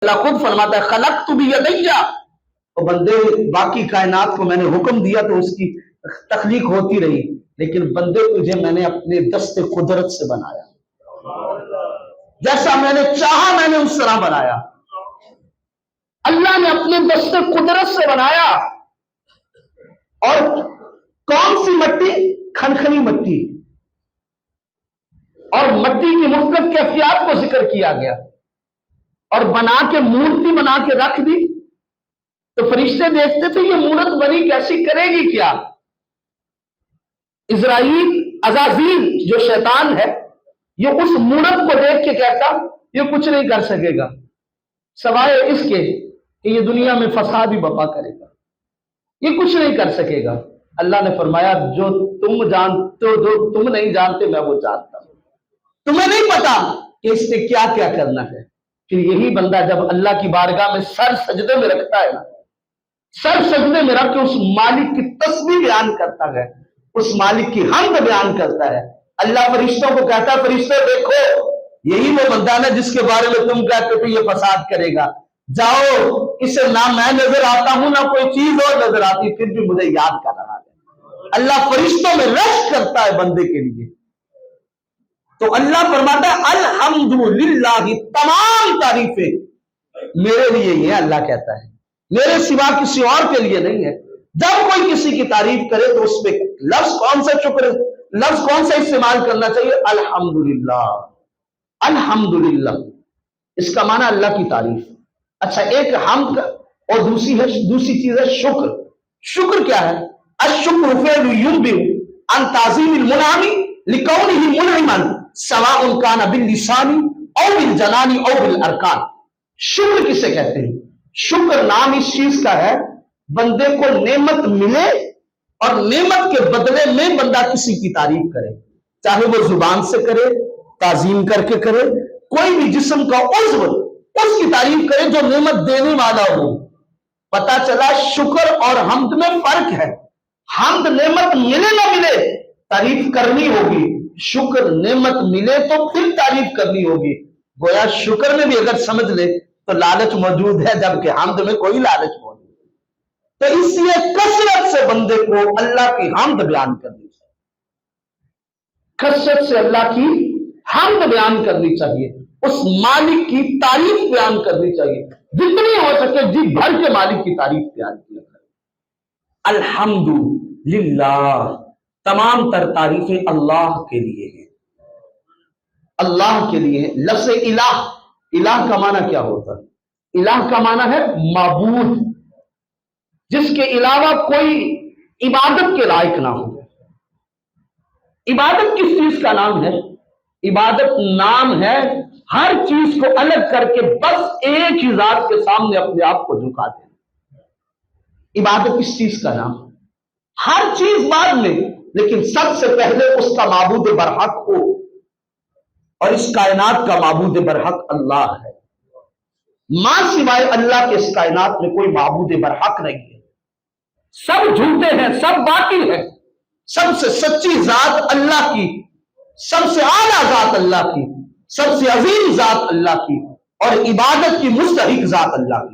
اللہ خود فرماتا ہے خلقت بیدیا، تو بندے باقی کائنات کو میں نے حکم دیا تو اس کی تخلیق ہوتی رہی، لیکن بندے تجھے میں نے اپنے دست قدرت سے بنایا، جیسا میں نے چاہا میں نے اس طرح بنایا۔ اللہ نے اپنے دست قدرت سے بنایا۔ اور کون سی مٹی؟ کھنکھنی مٹی، اور مٹی کی مختلف کیفیات کو ذکر کیا گیا، اور بنا کے مورتی بنا کے رکھ دی تو فرشتے دیکھتے تھے یہ مورت بنی کیسی، کرے گی کیا؟ اسرائیل عزازیل جو شیطان ہے یہ اس مورت کو دیکھ کے کہتا یہ کچھ نہیں کر سکے گا سوائے اس کے کہ یہ دنیا میں فساد ہی برپا کرے گا، یہ کچھ نہیں کر سکے گا۔ اللہ نے فرمایا جو تم جانتے ہو، جو تم نہیں جانتے میں وہ جانتا ہوں، تمہیں نہیں پتا کہ اس سے کیا کیا کرنا ہے۔ پھر یہی بندہ جب اللہ کی بارگاہ میں سر سجدے میں رکھتا ہے نا، سر سجدے میں رکھ کے اس مالک کی تسبیح بیان کرتا ہے، اس مالک کی حمد بیان کرتا ہے، اللہ فرشتوں کو کہتا ہے فرشتوں دیکھو یہی وہ بندہ ہے جس کے بارے میں تم کہتے تھے یہ فساد کرے گا، جاؤ اسے نہ میں نظر آتا ہوں نہ کوئی چیز اور نظر آتی، پھر بھی مجھے یاد کر رہا ہے۔ اللہ فرشتوں میں رشک کرتا ہے بندے کے لیے۔ تو اللہ فرماتا ہے الحمدللہ، تمام تعریفیں میرے لیے ہی ہیں، اللہ کہتا ہے میرے سوا کسی اور کے لیے نہیں ہے۔ جب کوئی کسی کی تعریف کرے تو اس پہ لفظ کون سا شکر، لفظ کون سا استعمال کرنا چاہیے؟ الحمدللہ، الحمدللہ، اس کا معنی اللہ کی تعریف۔ اچھا ایک حمد اور دوسری چیز ہے شکر۔ شکر کیا ہے؟ الشکر فعل ينبئ عن تعظیم المنعم لکونہ منعما سواء کان باللسان او بالجنان او بالارکان۔ شکر کسے کہتے ہیں؟ شکر نام اس چیز کا ہے بندے کو نعمت ملے اور نعمت کے بدلے میں بندہ کسی کی تعریف کرے، چاہے وہ زبان سے کرے، تعظیم کر کے کرے، کوئی بھی جسم کا عضو اس کی تعریف کرے جو نعمت دینے والا ہو۔ پتا چلا شکر اور حمد میں فرق ہے۔ حمد نعمت ملے نہ ملے تعریف کرنی ہوگی، شکر نعمت ملے تو پھر تعریف کرنی ہوگی۔ گویا شکر میں بھی اگر سمجھ لے تو لالچ موجود ہے، جبکہ حمد میں کوئی لالچ موجود ہے۔ تو اس لیے کثرت سے بندے کو اللہ کی حمد بیان کرنی چاہیے، کثرت سے اللہ کی حمد بیان کرنی چاہیے، اس مالک کی تعریف بیان کرنی چاہیے، جتنی ہو سکے جی بھر کے مالک کی تعریف بیان کیا کرے۔ الحمدللہ، تمام تر تعریفیں اللہ کے لیے ہیں، اللہ کے لیے ہیں۔ لفظ الہ، الہ کا معنی کیا ہوتا ہے؟ الہ کا معنی ہے معبود، جس کے علاوہ کوئی عبادت کے لائق نہ ہو۔ عبادت کس چیز کا نام ہے؟ عبادت نام ہے ہر چیز کو الگ کر کے بس ایک ہی ذات کے سامنے اپنے آپ کو جھکا دینا۔ عبادت کس چیز کا نام؟ ہر چیز بعد میں، لیکن سب سے پہلے اس کا معبود برحق ہو، اور اس کائنات کا معبود برحق اللہ ہے۔ ماں سوائے اللہ کے اس کائنات میں کوئی معبود برحق نہیں ہے، سب جھوٹے ہیں، سب باطل ہیں۔ سب سے سچی ذات اللہ کی، سب سے اعلیٰ ذات اللہ کی، سب سے عظیم ذات اللہ کی، اور عبادت کی مستحق ذات اللہ کی۔